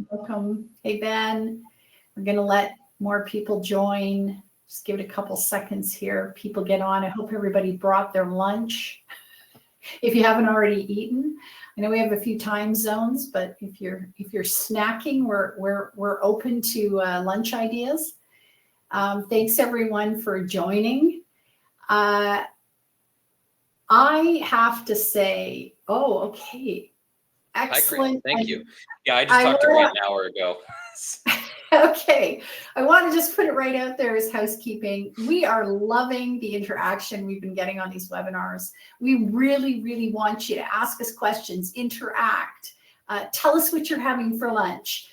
Welcome. Hey, Ben. We're going to let more people join. Just give it a couple seconds here. People get on. I hope everybody brought their lunch. If you haven't already eaten, I know we have a few time zones, but if you're snacking, we're open to lunch ideas. Thanks everyone for joining. I have to say, okay. Excellent. Hi, thank you. Yeah, I just talked to Grant an hour ago. Okay. I want to just put it right out there as housekeeping. We are loving the interaction we've been getting on these webinars. We really, really want you to ask us questions, interact, tell us what you're having for lunch,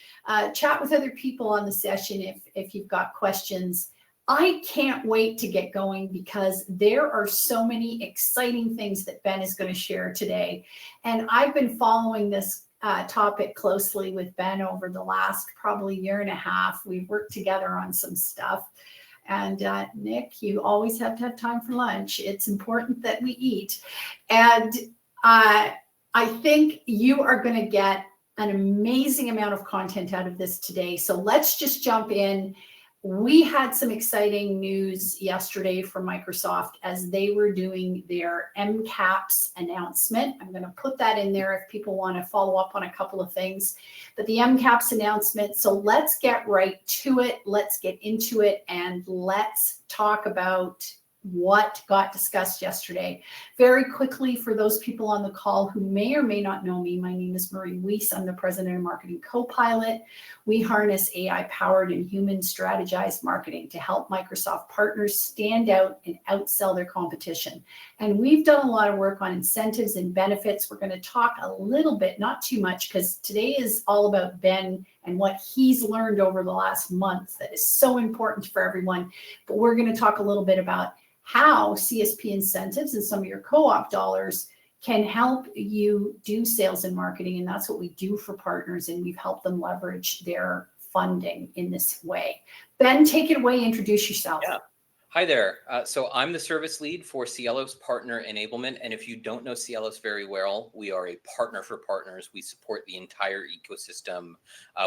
chat with other people on the session if you've got questions. I can't wait to get going because there are so many exciting things that Ben is going to share today. And I've been following this topic closely with Ben over the last probably year and a half. We've worked together on some stuff. And Nick, you always have to have time for lunch. It's important that we eat. And I think you are going to get an amazing amount of content out of this today. So let's just jump in. We had some exciting news yesterday from Microsoft as they were doing their MCAPS announcement. I'm going to put that in there if people want to follow up on a couple of things. But the MCAPS announcement, so let's get right to it. Let's get into it and let's talk about what got discussed yesterday. Very quickly, for those people on the call who may or may not know me, my name is Marie Weiss. I'm the President of Marketing Co-Pilot. We harness AI-powered and human strategized marketing to help Microsoft partners stand out and outsell their competition. And we've done a lot of work on incentives and benefits. We're going to talk a little bit, not too much, because today is all about Ben and what he's learned over the last month that is so important for everyone. But we're going to talk a little bit about how CSP incentives and some of your co-op dollars can help you do sales and marketing. And that's what we do for partners. And we've helped them leverage their funding in this way. Ben, take it away. Introduce yourself. Yeah. Hi there. So I'm the service lead for Cielos Partner Enablement. And if you don't know Cielos very well, we are a partner for partners. We support the entire ecosystem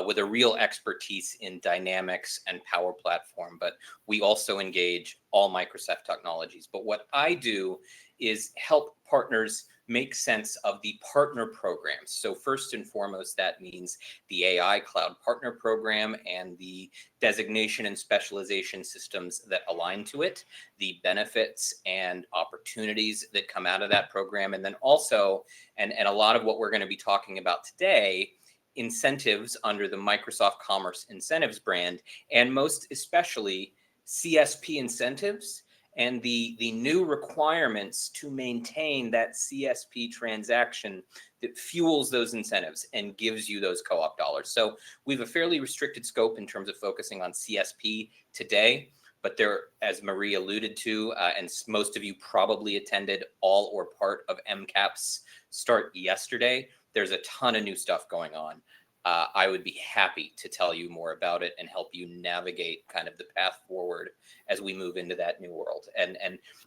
with a real expertise in Dynamics and Power Platform. But we also engage all Microsoft technologies. But what I do is help partners make sense of the partner programs. So first and foremost, that means the AI Cloud Partner Program and the designation and specialization systems that align to it, the benefits and opportunities that come out of that program, and then also, and a lot of what we're going to be talking about today, incentives under the Microsoft Commerce Incentives brand, and most especially CSP incentives and the new requirements to maintain that CSP transaction that fuels those incentives and gives you those co-op dollars. So we have a fairly restricted scope in terms of focusing on CSP today, but there, as Marie alluded to, and most of you probably attended all or part of MCAPS start yesterday, there's a ton of new stuff going on. I would be happy to tell you more about it and help you navigate kind of the path forward as we move into that new world. And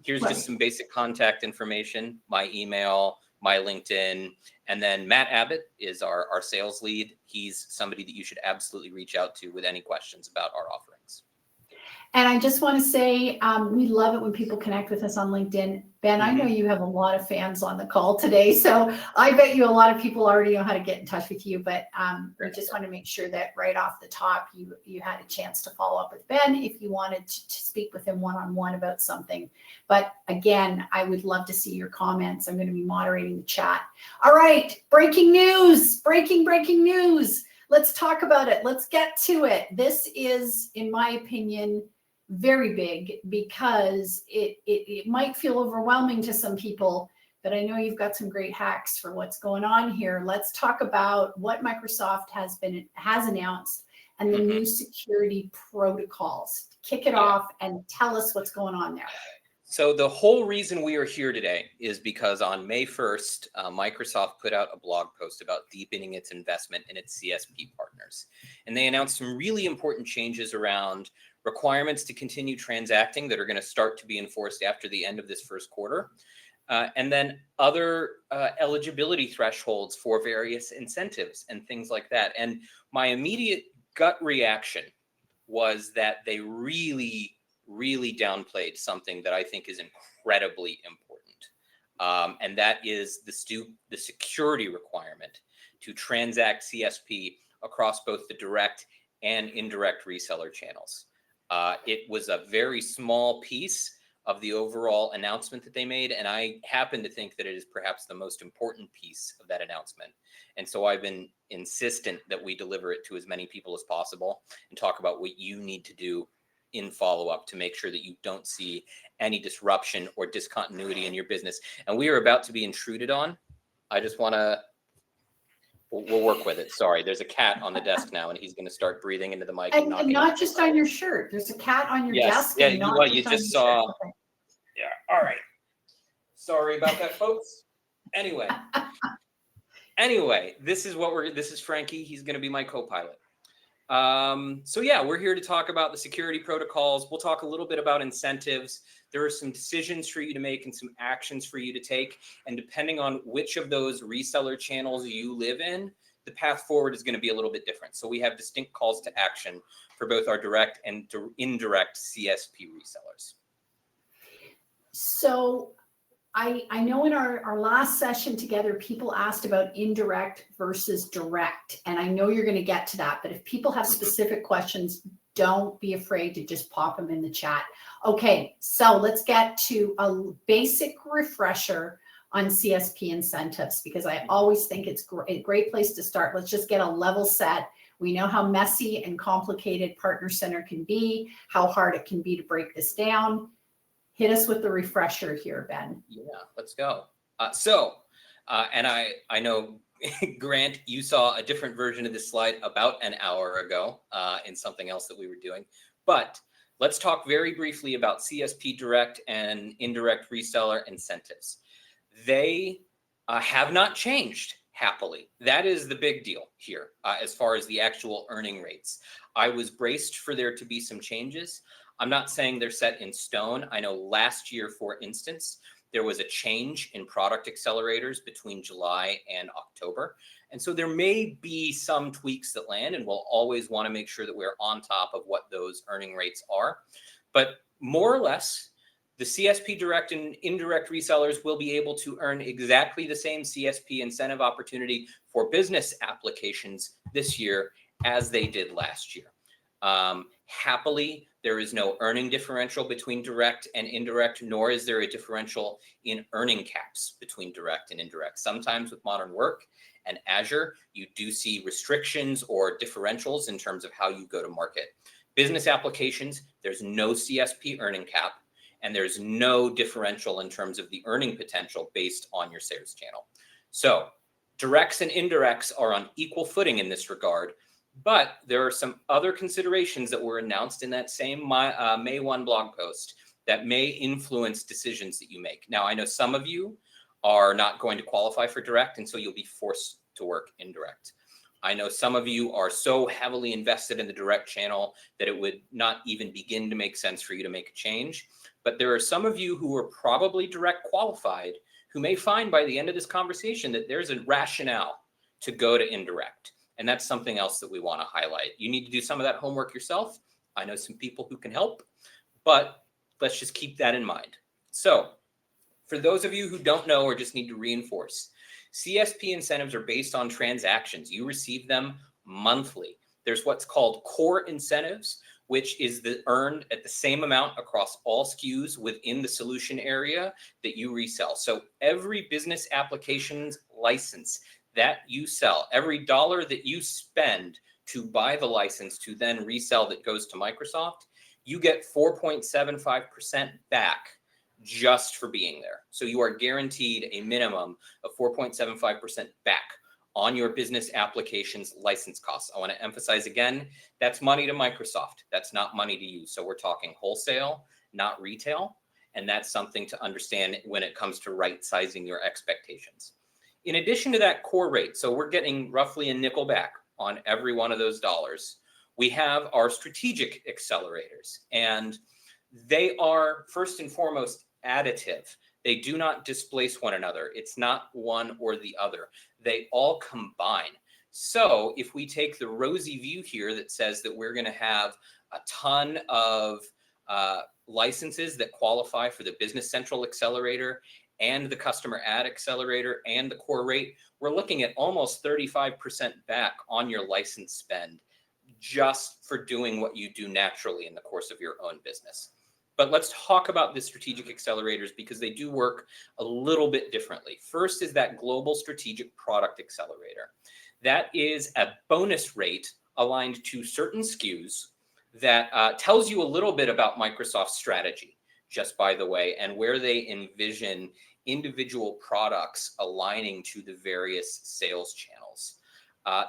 here's just some basic contact information, my email, my LinkedIn, and then Matt Abbott is our sales lead. He's somebody that you should absolutely reach out to with any questions about our offerings. And I just want to say, we love it when people connect with us on LinkedIn. Ben, I know you have a lot of fans on the call today, so I bet you a lot of people already know how to get in touch with you, but we just want to make sure that right off the top, you had a chance to follow up with Ben if you wanted to speak with him one-on-one about something. But again, I would love to see your comments. I'm going to be moderating the chat. All right, breaking news, breaking news. Let's talk about it. Let's get to it. This is, in my opinion, very big because it might feel overwhelming to some people, but I know you've got some great hacks for what's going on here. Let's talk about what Microsoft has announced and the new security protocols. Kick it off and tell us what's going on there. So the whole reason we are here today is because on May 1st, Microsoft put out a blog post about deepening its investment in its CSP partners. And they announced some really important changes around requirements to continue transacting that are going to start to be enforced after the end of this first quarter. And then other eligibility thresholds for various incentives and things like that. And my immediate gut reaction was that they really, really downplayed something that I think is incredibly important. And that is the security requirement to transact CSP across both the direct and indirect reseller channels. It was a very small piece of the overall announcement that they made, and I happen to think that it is perhaps the most important piece of that announcement. And so I've been insistent that we deliver it to as many people as possible and talk about what you need to do in follow-up to make sure that you don't see any disruption or discontinuity in your business. And we are about to be intruded on. I just want to, we'll work with it. Sorry, there's a cat on the desk now, and he's going to start breathing into the mic and knocking. And not just on your shirt. There's a cat on your desk. Yeah, and not you just on just your saw. shirt. Okay. Yeah. All right. Sorry about that, folks. Anyway, this is Frankie. He's going to be my co-pilot. So yeah, we're here to talk about the security protocols. We'll talk a little bit about incentives. There are some decisions for you to make and some actions for you to take. And depending on which of those reseller channels you live in, the path forward is going to be a little bit different. So we have distinct calls to action for both our direct and indirect CSP resellers. So I know in our last session together, people asked about indirect versus direct, and I know you're going to get to that, but if people have specific questions, don't be afraid to just pop them in the chat. Okay, so let's get to a basic refresher on CSP incentives, because I always think it's a great place to start. Let's just get a level set. We know how messy and complicated Partner Center can be, how hard it can be to break this down. Hit us with the refresher here, Ben. Yeah, let's go. And I know, Grant, you saw a different version of this slide about an hour ago in something else that we were doing. But let's talk very briefly about CSP direct and indirect reseller incentives. They have not changed, happily. That is the big deal here as far as the actual earning rates. I was braced for there to be some changes. I'm not saying they're set in stone. I know last year, for instance, there was a change in product accelerators between July and October. And so there may be some tweaks that land, and we'll always want to make sure that we're on top of what those earning rates are. But more or less, the CSP direct and indirect resellers will be able to earn exactly the same CSP incentive opportunity for business applications this year as they did last year. Happily, there is no earning differential between direct and indirect, nor is there a differential in earning caps between direct and indirect. Sometimes with modern work and Azure, you do see restrictions or differentials in terms of how you go to market. Business applications, there's no CSP earning cap, and there's no differential in terms of the earning potential based on your sales channel. So directs and indirects are on equal footing in this regard. But there are some other considerations that were announced in that same May 1 blog post that may influence decisions that you make. Now, I know some of you are not going to qualify for direct, and so you'll be forced to work indirect. I know some of you are so heavily invested in the direct channel that it would not even begin to make sense for you to make a change. But there are some of you who are probably direct qualified who may find by the end of this conversation that there's a rationale to go to indirect. And that's something else that we want to highlight. You need to do some of that homework yourself. I know some people who can help, but let's just keep that in mind. So for those of you who don't know or just need to reinforce, CSP incentives are based on transactions. You receive them monthly. There's what's called core incentives, which is earned at the same amount across all SKUs within the solution area that you resell. So every business applications license that you sell, every dollar that you spend to buy the license to then resell that goes to Microsoft, you get 4.75% back just for being there. So you are guaranteed a minimum of 4.75% back on your business applications license costs. I want to emphasize again, that's money to Microsoft. That's not money to you. So we're talking wholesale, not retail. And that's something to understand when it comes to right sizing your expectations. In addition to that core rate, so we're getting roughly a nickel back on every one of those dollars. We have our strategic accelerators, and they are first and foremost additive. They do not displace one another. It's not one or the other. They all combine. So if we take the rosy view here that says that we're going to have a ton of licenses that qualify for the Business Central Accelerator and the Customer Ad Accelerator and the core rate, we're looking at almost 35% back on your license spend just for doing what you do naturally in the course of your own business. But let's talk about the strategic accelerators because they do work a little bit differently. First is that Global Strategic Product Accelerator. That is a bonus rate aligned to certain SKUs that tells you a little bit about Microsoft's strategy, just by the way, and where they envision individual products aligning to the various sales channels.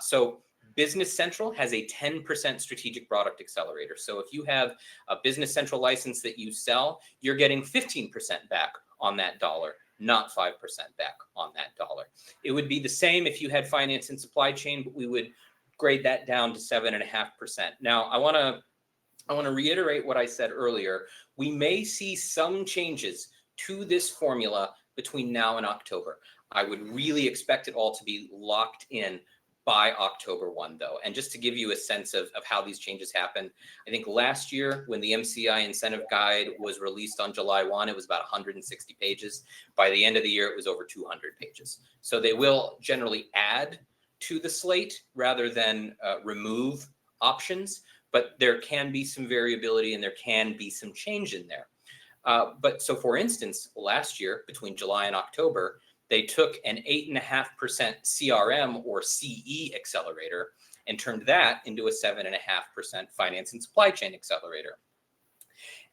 So Business Central has a 10% strategic product accelerator. So if you have a Business Central license that you sell, you're getting 15% back on that dollar, not 5% back on that dollar. It would be the same if you had finance and supply chain, but we would grade that down to 7.5%. Now, I want to reiterate what I said earlier. We may see some changes to this formula between now and October. I would really expect it all to be locked in by October 1, though. And just to give you a sense of how these changes happen, I think last year when the MCI incentive guide was released on July 1, it was about 160 pages. By the end of the year, it was over 200 pages. So they will generally add to the slate rather than remove options, but there can be some variability and there can be some change in there. But so for instance, last year between July and October, they took an 8.5% CRM or CE accelerator and turned that into a 7.5% finance and supply chain accelerator.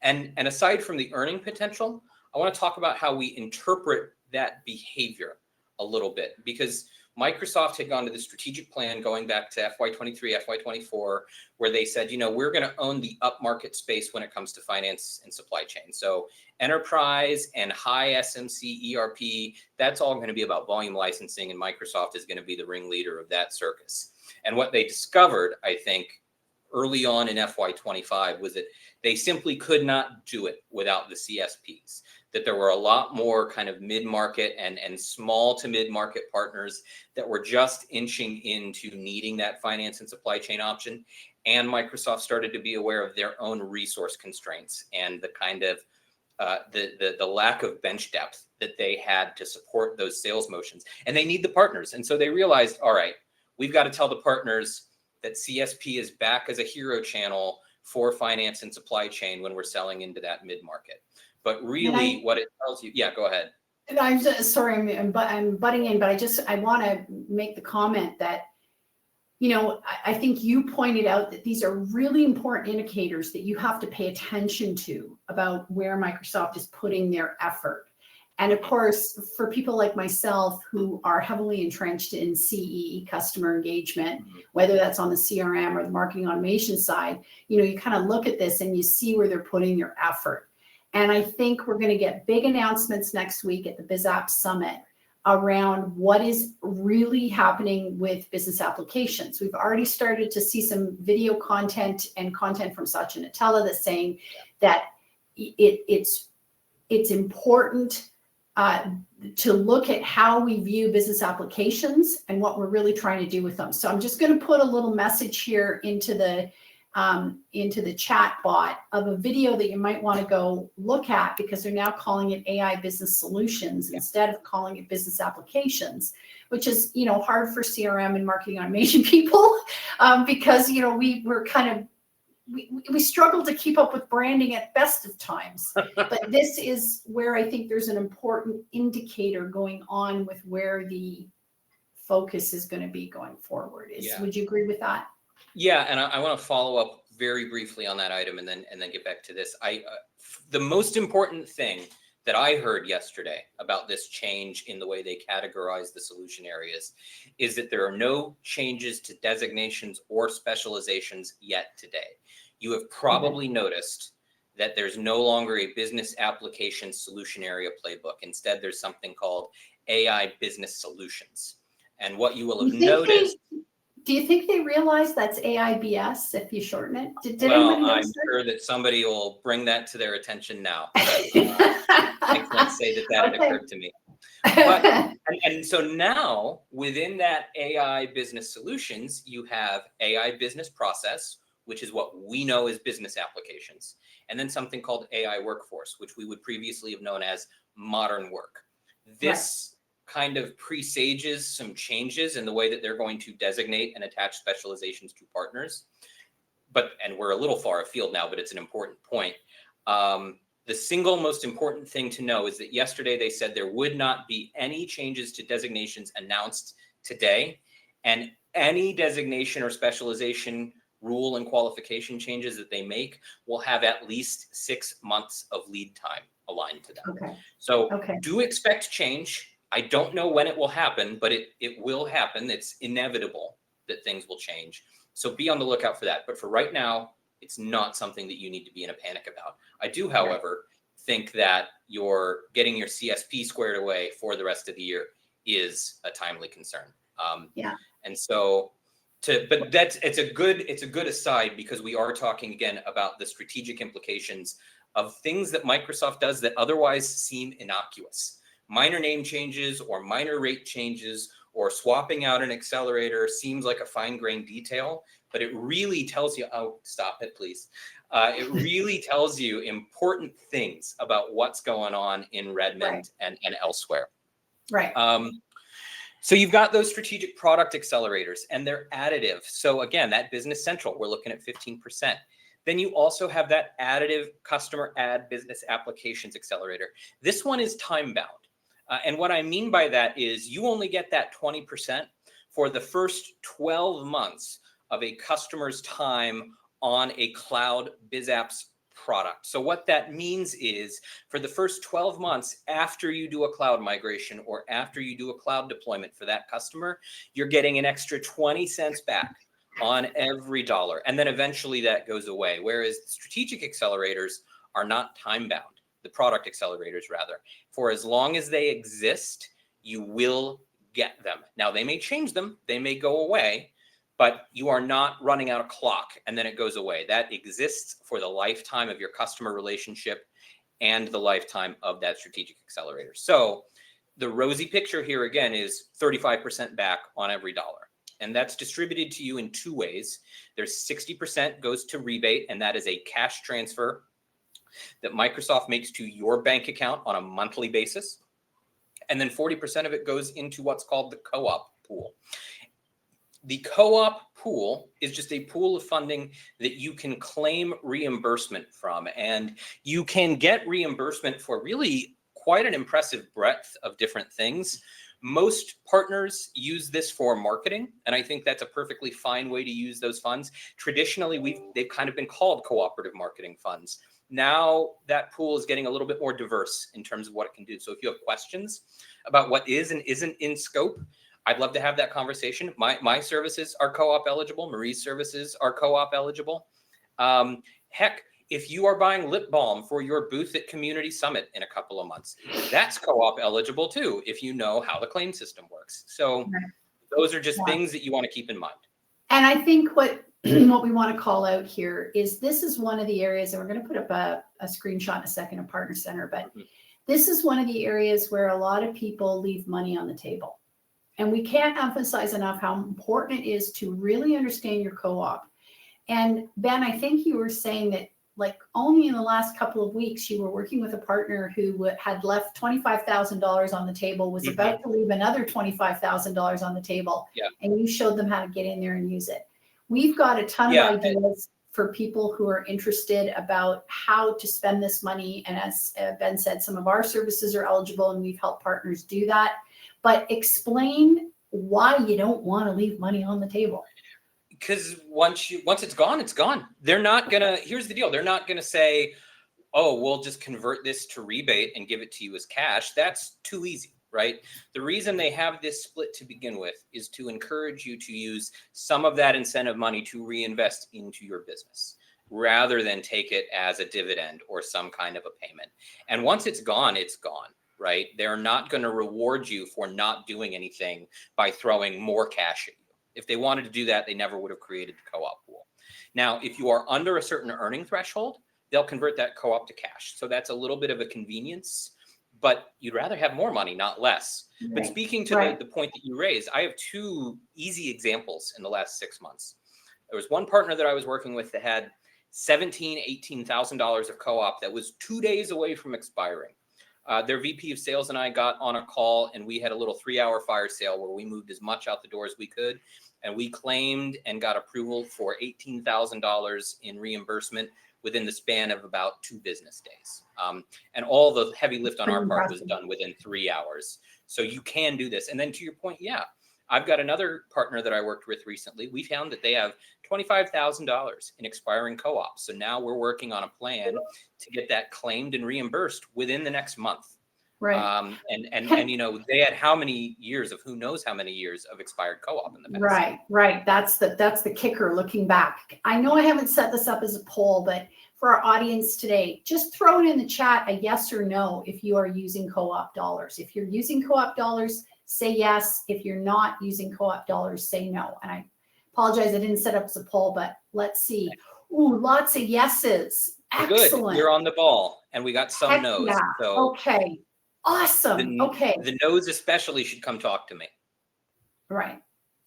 And aside from the earning potential, I want to talk about how we interpret that behavior a little bit, because Microsoft had gone to the strategic plan going back to FY23, FY24, where they said, you know, we're going to own the upmarket space when it comes to finance and supply chain. So enterprise and high SMC ERP, that's all going to be about volume licensing, and Microsoft is going to be the ringleader of that circus. And what they discovered, I think, early on in FY25 was that they simply could not do it without the CSPs, that there were a lot more kind of mid-market and small to mid-market partners that were just inching into needing that finance and supply chain option. And Microsoft started to be aware of their own resource constraints and the kind of the lack of bench depth that they had to support those sales motions. And they need the partners. And so they realized, all right, we've got to tell the partners that CSP is back as a hero channel for finance and supply chain when we're selling into that mid-market. But really what it tells you, yeah, go ahead. And I'm just, sorry, I'm butting in, but I want to make the comment that, you know, I think you pointed out that these are really important indicators that you have to pay attention to about where Microsoft is putting their effort. And of course, for people like myself who are heavily entrenched in CE, customer engagement, whether that's on the CRM or the marketing automation side, you know, you kind of look at this and you see where they're putting their effort. And I think we're going to get big announcements next week at the BizApp Summit around what is really happening with business applications. We've already started to see some video content and content from Satya Nadella that's saying that it's important to look at how we view business applications and what we're really trying to do with them. So I'm just going to put a little message here into the chat bot of a video that you might want to go look at, because they're now calling it AI business solutions instead of calling it business applications, which is, you know, hard for CRM and marketing automation people because, you know, we're kind of, we struggle to keep up with branding at best of times. But this is where I think there's an important indicator going on with where the focus is going to be going forward. Would you agree with that? Yeah, and I want to follow up very briefly on that item and then get back to this. The most important thing that I heard yesterday about this change in the way they categorize the solution areas is that there are no changes to designations or specializations yet today. You have probably noticed that there's no longer a business application solution area playbook. Instead, there's something called AI business solutions. And what you will have noticed. Do you think they realize that's AIBS if you shorten it? Did Well, anybody I'm notice sure that somebody will bring that to their attention now. I can't that? say that that had Okay. occurred to me. But and so now within that AI business solutions, you have AI business process, which is what we know as business applications, and then something called AI workforce, which we would previously have known as modern work. This kind of presages some changes in the way that they're going to designate and attach specializations to partners. And we're a little far afield now, but it's an important point. The single most important thing to know is that yesterday they said there would not be any changes to designations announced today, and any designation or specialization rule and qualification changes that they make will have at least 6 months of lead time aligned to them. Okay. So Okay. do expect change. I don't know when it will happen, but it will happen. It's inevitable that things will change. So be on the lookout for that. But for right now, it's not something that you need to be in a panic about. I do, however, think that you're getting your CSP squared away for the rest of the year is a timely concern. And so but it's a good aside, because we are talking again about the strategic implications of things that Microsoft does that otherwise seem innocuous. Minor name changes or minor rate changes or swapping out an accelerator seems like a fine-grained detail, but it really tells you, oh, stop it, please. It really tells you important things about what's going on in Redmond and elsewhere. Right. So you've got those strategic product accelerators, and they're additive. So again, that Business Central, we're looking at 15%. Then you also have that additive customer ad business applications accelerator. This one is time bound. And what I mean by that is you only get that 20% for the first 12 months of a customer's time on a cloud BizApps product. So what that means is for the first 12 months after you do a cloud migration or after you do a cloud deployment for that customer, you're getting an extra 20 cents back on every dollar. And then eventually that goes away. Whereas the strategic accelerators are not time bound. The product accelerators, rather. For as long as they exist, you will get them. Now, they may change them, they may go away, but you are not running out of clock and then it goes away. That exists for the lifetime of your customer relationship and the lifetime of that strategic accelerator. So the rosy picture here again is 35% back on every dollar. And that's distributed to you in two ways. There's 60% goes to rebate, and that is a cash transfer that Microsoft makes to your bank account on a monthly basis. And then 40% of it goes into what's called the co-op pool. The co-op pool is just a pool of funding that you can claim reimbursement from. And you can get reimbursement for really quite an impressive breadth of different things. Most partners use this for marketing, and I think that's a perfectly fine way to use those funds. Traditionally, they've kind of been called cooperative marketing funds. Now that pool is getting a little bit more diverse in terms of what it can do. So if you have questions about what is and isn't in scope, I'd love to have that conversation. My services are co-op eligible. Marie's services are co-op eligible. Heck, if you are buying lip balm for your booth at Community Summit in a couple of months, that's co-op eligible too, if you know how the claim system works. So those are just things that you want to keep in mind. And I think what we want to call out here is this is one of the areas, and we're going to put up a screenshot in a second of Partner Center, but this is one of the areas where a lot of people leave money on the table. And we can't emphasize enough how important it is to really understand your co-op. And Ben, I think you were saying that like only in the last couple of weeks, you were working with a partner who had left $25,000 on the table, was about to leave another $25,000 on the table, and you showed them how to get in there and use it. We've got a ton of ideas for people who are interested about how to spend this money. And as Ben said, some of our services are eligible and we've helped partners do that. But explain why you don't want to leave money on the table. Because once it's gone, it's gone. They're not gonna, here's the deal. They're not gonna say, oh, we'll just convert this to rebate and give it to you as cash. That's too easy, right? The reason they have this split to begin with is to encourage you to use some of that incentive money to reinvest into your business rather than take it as a dividend or some kind of a payment. And once it's gone, right? They're not going to reward you for not doing anything by throwing more cash at you. If they wanted to do that, they never would have created the co-op pool. Now, if you are under a certain earning threshold, they'll convert that co-op to cash. So that's a little bit of a convenience, but you'd rather have more money, not less. Right. But speaking to the point that you raised, I have two easy examples in the last 6 months. There was one partner that I was working with that had $17,000, $18,000 of co-op that was 2 days away from expiring. Their VP of sales and I got on a call, and we had a little 3-hour fire sale where we moved as much out the door as we could. And we claimed and got approval for $18,000 in reimbursement within the span of about 2 business days. And all the heavy lift on our part was done within 3 hours. So you can do this. And then to your point, yeah, I've got another partner that I worked with recently. We found that they have $25,000 in expiring co-ops. So now we're working on a plan to get that claimed and reimbursed within the next month. Right. And you know, they had how many years of who knows how many years of expired co-op in the past. Right. That's the kicker looking back. I know I haven't set this up as a poll, but for our audience today, just throw it in the chat, a yes or no, if you are using co-op dollars. If you're using co-op dollars, say yes. If you're not using co-op dollars, say no. And I apologize, I didn't set up as a poll, but let's see. Ooh, lots of yeses. Excellent. Good. You're on the ball, and we got some no's. Yeah. So okay. Awesome. The no's especially should come talk to me. Right.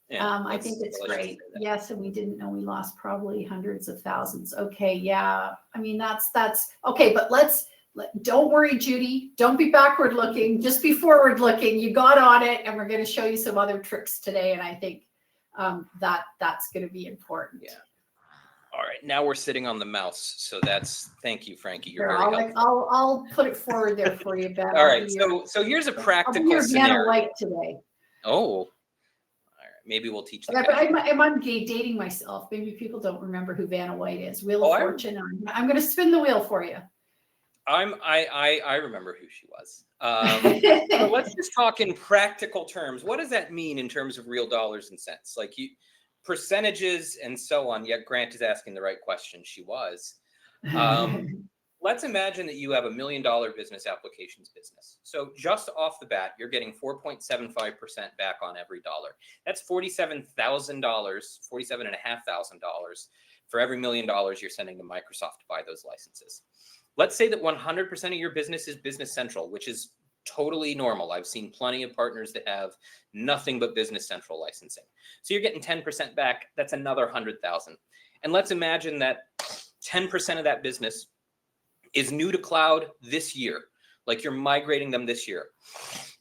Yeah, I think it's great. Yes, and we didn't know we lost probably hundreds of thousands. Okay, yeah. I mean, that's okay, but don't worry, Judy. Don't be backward looking. Just be forward looking. You got on it, and we're going to show you some other tricks today. And I think that's going to be important. Yeah. All right, now we're sitting on the mouse. So thank you, Frankie. You're Sure, very helpful. I'll put it forward there for you, Ben. All right, so here's a practical I'll be your scenario. Vanna White today. Oh, all right. Maybe we'll teach them. Yeah, but I'm dating myself. Maybe people don't remember who Vanna White is. Wheel of Fortune. I'm going to spin the wheel for you. I remember who she was. So let's just talk in practical terms. What does that mean in terms of real dollars and cents? Like percentages and so on. Yet Grant is asking the right question. She was. Let's imagine that you have $1 million business applications business. So just off the bat, you're getting 4.75% back on every dollar. That's $47,000, $47,500 for every $1 million you're sending to Microsoft to buy those licenses. Let's say that 100% of your business is Business Central, which is totally normal. I've seen plenty of partners that have nothing but Business Central licensing. So you're getting 10% back. That's another 100,000. And let's imagine that 10% of that business is new to cloud this year. Like you're migrating them this year.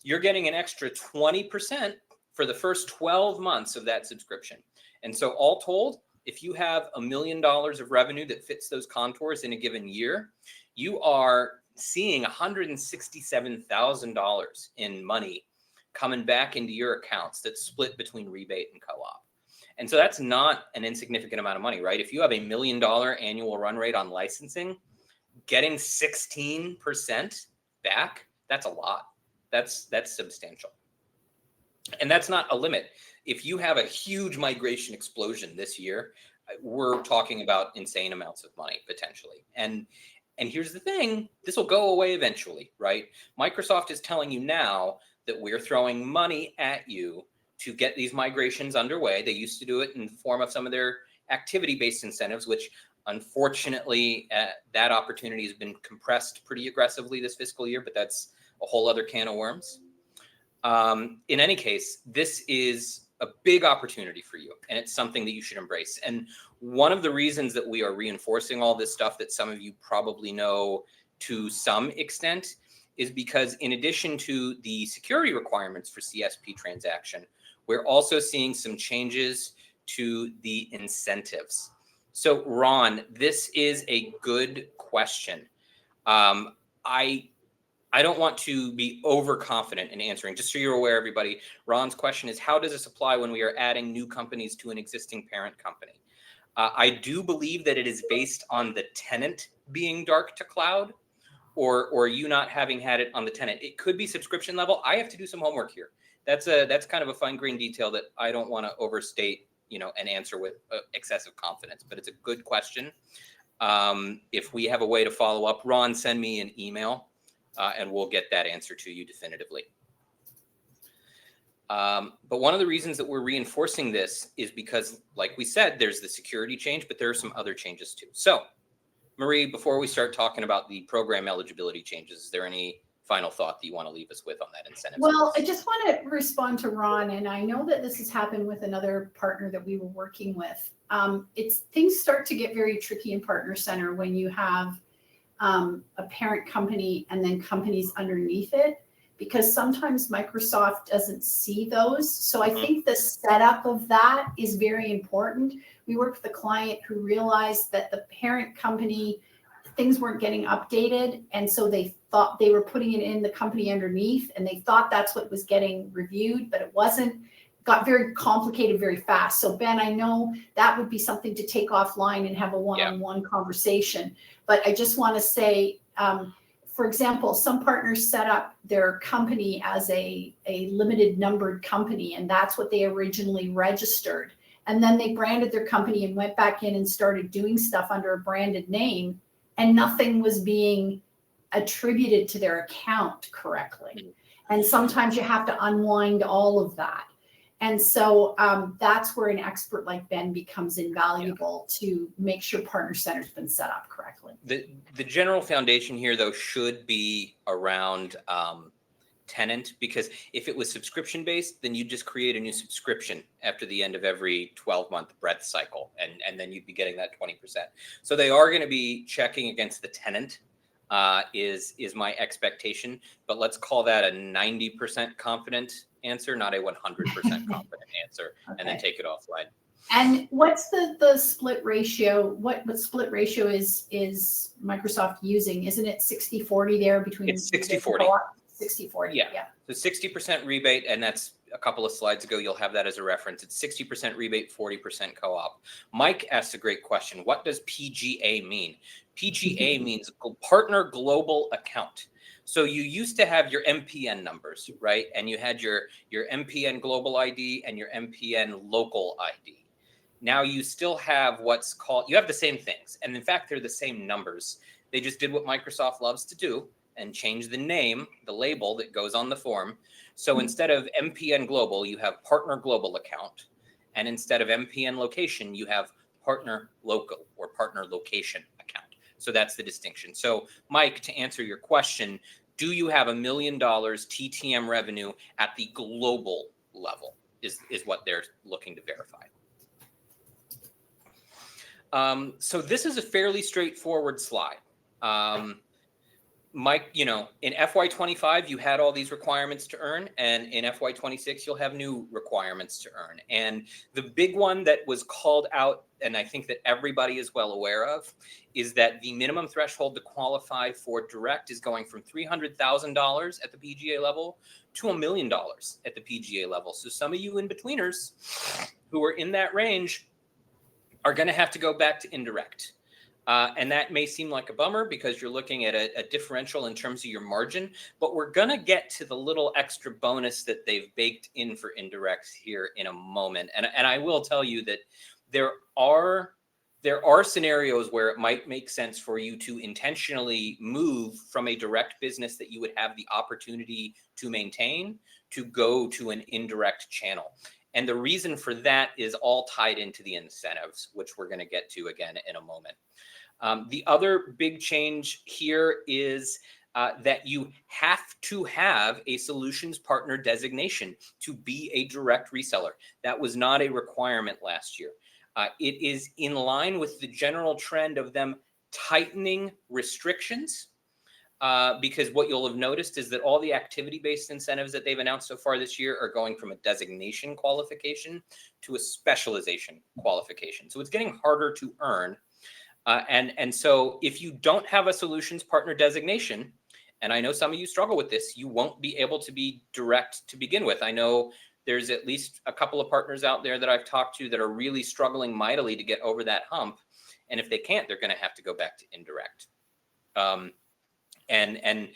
You're getting an extra 20% for the first 12 months of that subscription. And so all told, if you have $1 million of revenue that fits those contours in a given year, you are seeing $167,000 in money coming back into your accounts that's split between rebate and co-op. And so that's not an insignificant amount of money, right? If you have $1 million annual run rate on licensing, getting 16% back, that's a lot. That's substantial. And that's not a limit. If you have a huge migration explosion this year, we're talking about insane amounts of money potentially. And here's the thing, this will go away eventually, right? Microsoft is telling you now that we're throwing money at you to get these migrations underway. They used to do it in the form of some of their activity-based incentives, which unfortunately that opportunity has been compressed pretty aggressively this fiscal year, but that's a whole other can of worms. In any case, this is a big opportunity for you, and it's something that you should embrace. And one of the reasons that we are reinforcing all this stuff that some of you probably know to some extent is because in addition to the security requirements for CSP transaction, we're also seeing some changes to the incentives. So Ron, this is a good question. I don't want to be overconfident in answering. Just so you're aware, everybody, Ron's question is, how does this apply when we are adding new companies to an existing parent company? I do believe that it is based on the tenant being dark to cloud or you not having had it on the tenant. It could be subscription level. I have to do some homework here. That's kind of a fine grained detail that I don't want to overstate, and answer with excessive confidence, but it's a good question. If we have a way to follow up, Ron, send me an email. And we'll get that answer to you definitively. But one of the reasons that we're reinforcing this is because, like we said, there's the security change, but there are some other changes too. So, Marie, before we start talking about the program eligibility changes, is there any final thought that you want to leave us with on that incentive? Well, I just want to respond to Ron, and I know that this has happened with another partner that we were working with. Things start to get very tricky in Partner Center when you have a parent company and then companies underneath it, because sometimes Microsoft doesn't see those. So I think the setup of that is very important. We worked with a client who realized that the parent company, things weren't getting updated. And so they thought they were putting it in the company underneath, and they thought that's what was getting reviewed, but it wasn't. Got very complicated very fast. So Ben, I know that would be something to take offline and have a one-on-one conversation. But I just want to say, for example, some partners set up their company as a limited numbered company, and that's what they originally registered. And then they branded their company and went back in and started doing stuff under a branded name, and nothing was being attributed to their account correctly. And sometimes you have to unwind all of that. And so that's where an expert like Ben becomes invaluable to make sure Partner Center's been set up correctly. The general foundation here, though, should be around tenant, because if it was subscription based, then you'd just create a new subscription after the end of every 12-month breadth cycle, and then you'd be getting that 20%. So they are going to be checking against the tenant, is my expectation, but let's call that a 90% confident answer, not a 100% confident answer, and then take it offline. And what's the split ratio? What split ratio is Microsoft using? Isn't it 60-40 there between? It's 60-40. 60-40. Yeah. So 60% rebate, and that's a couple of slides ago. You'll have that as a reference. It's 60% rebate, 40% co-op. Mike asked a great question. What does PGA mean? PGA means Partner Global Account. So you used to have your MPN numbers, right? And you had your MPN Global ID and your MPN Local ID. Now you still have what's called, you have the same things. And in fact, they're the same numbers. They just did what Microsoft loves to do and change the name, the label that goes on the form. So instead of MPN Global, you have Partner Global Account. And instead of MPN Location, you have Partner Local or Partner Location Account. So that's the distinction. So Mike, to answer your question, do you have $1 million TTM revenue at the global level is what they're looking to verify. So this is a fairly straightforward slide. Mike, in FY25, you had all these requirements to earn, and in FY26, you'll have new requirements to earn. And the big one that was called out, and I think that everybody is well aware of, is that the minimum threshold to qualify for direct is going from $300,000 at the PGA level to $1 million at the PGA level. So some of you in-betweeners who are in that range are going to have to go back to indirect. And that may seem like a bummer because you're looking at a differential in terms of your margin, but we're going to get to the little extra bonus that they've baked in for indirects here in a moment. And I will tell you that there are scenarios where it might make sense for you to intentionally move from a direct business that you would have the opportunity to maintain to go to an indirect channel. And the reason for that is all tied into the incentives, which we're going to get to again in a moment. The other big change here is that you have to have a solutions partner designation to be a direct reseller. That was not a requirement last year. It is in line with the general trend of them tightening restrictions, because what you'll have noticed is that all the activity-based incentives that they've announced so far this year are going from a designation qualification to a specialization qualification. So it's getting harder to earn. And so if you don't have a solutions partner designation, and I know some of you struggle with this, you won't be able to be direct to begin with. I know there's at least a couple of partners out there that I've talked to that are really struggling mightily to get over that hump. And if they can't, they're going to have to go back to indirect. And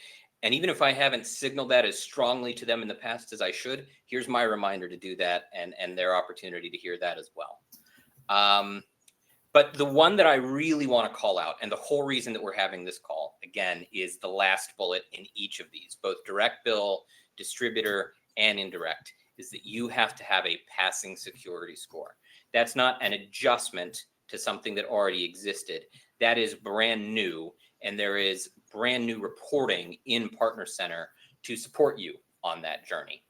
even if I haven't signaled that as strongly to them in the past as I should, here's my reminder to do that and their opportunity to hear that as well. But the one that I really want to call out, and the whole reason that we're having this call, again, is the last bullet in each of these, both direct bill, distributor, and indirect, is that you have to have a passing security score. That's not an adjustment to something that already existed. That is brand new, and there is brand new reporting in Partner Center to support you on that journey.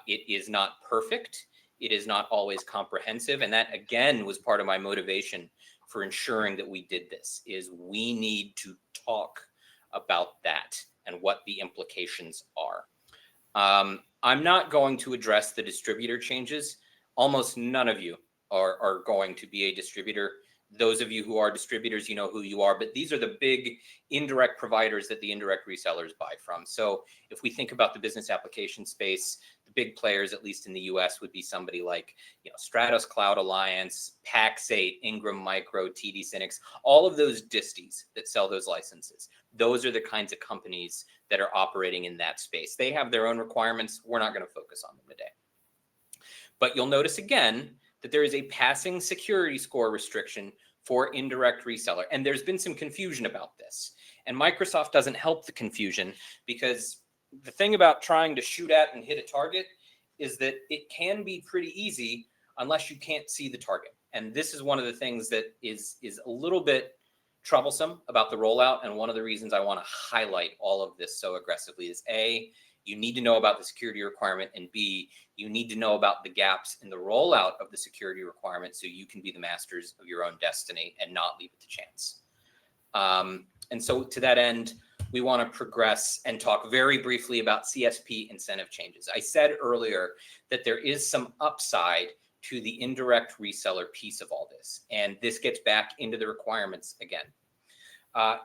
It is not perfect. It is not always comprehensive. And that, again, was part of my motivation for ensuring that we did this, is we need to talk about that and what the implications are. I'm not going to address the distributor changes. Almost none of you are going to be a distributor. Those of you who are distributors, you know who you are, but these are the big indirect providers that the indirect resellers buy from. So if we think about the business application space, the big players, at least in the US, would be somebody like, Stratos Cloud Alliance, Pax8, Ingram Micro, TD Synnex, all of those disties that sell those licenses. Those are the kinds of companies that are operating in that space. They have their own requirements. We're not going to focus on them today. But you'll notice again that there is a passing security score restriction for indirect reseller. And there's been some confusion about this. And Microsoft doesn't help the confusion, because the thing about trying to shoot at and hit a target is that it can be pretty easy unless you can't see the target. And this is one of the things that is a little bit troublesome about the rollout. And one of the reasons I want to highlight all of this so aggressively is A, you need to know about the security requirement, and B, you need to know about the gaps in the rollout of the security requirement so you can be the masters of your own destiny and not leave it to chance. And so to that end, we want to progress and talk very briefly about CSP incentive changes. I said earlier that there is some upside to the indirect reseller piece of all this, and this gets back into the requirements again.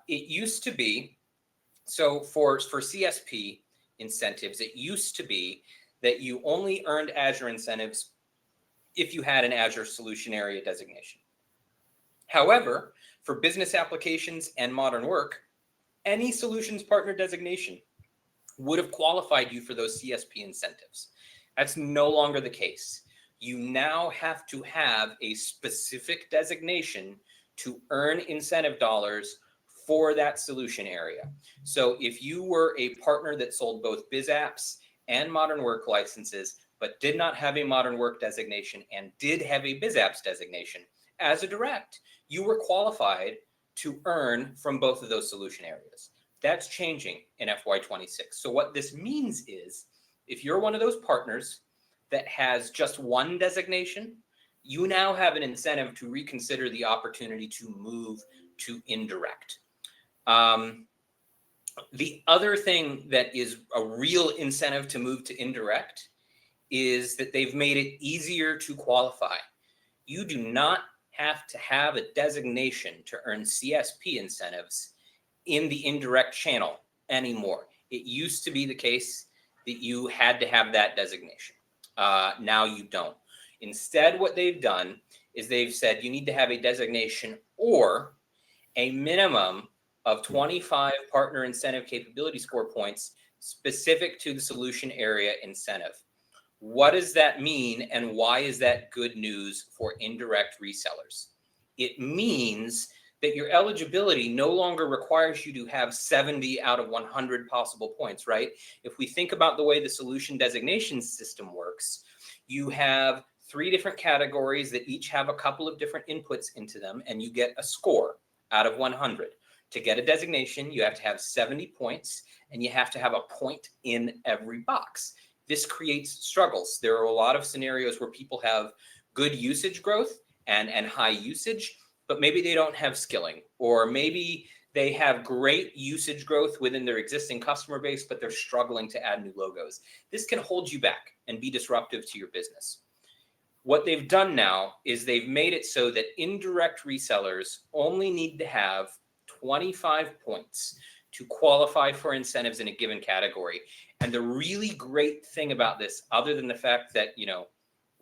It used to be, so for CSP incentives, it used to be that you only earned Azure incentives if you had an Azure solution area designation. However, for business applications and modern work, any solutions partner designation would have qualified you for those CSP incentives. That's no longer the case. You now have to have a specific designation to earn incentive dollars for that solution area. So if you were a partner that sold both biz apps and modern work licenses, but did not have a modern work designation and did have a biz apps designation, as a direct, you were qualified to earn from both of those solution areas. That's changing in FY26. So what this means is, if you're one of those partners that has just one designation, you now have an incentive to reconsider the opportunity to move to indirect. The other thing that is a real incentive to move to indirect is that they've made it easier to qualify. You do not have to have a designation to earn CSP incentives in the indirect channel anymore. It used to be the case that you had to have that designation. Now you don't. Instead, what they've done is they've said you need to have a designation or a minimum of 25 partner incentive capability score points specific to the solution area incentive. What does that mean, and why is that good news for indirect resellers? It means that your eligibility no longer requires you to have 70 out of 100 possible points, right? If we think about the way the solution designation system works, you have 3 different categories that each have a couple of different inputs into them, and you get a score out of 100. To get a designation, you have to have 70 points, and you have to have a point in every box. This creates struggles. There are a lot of scenarios where people have good usage growth and high usage, but maybe they don't have skilling, or maybe they have great usage growth within their existing customer base, but they're struggling to add new logos. This can hold you back and be disruptive to your business. What they've done now is they've made it so that indirect resellers only need to have 25 points to qualify for incentives in a given category. And the really great thing about this, other than the fact that,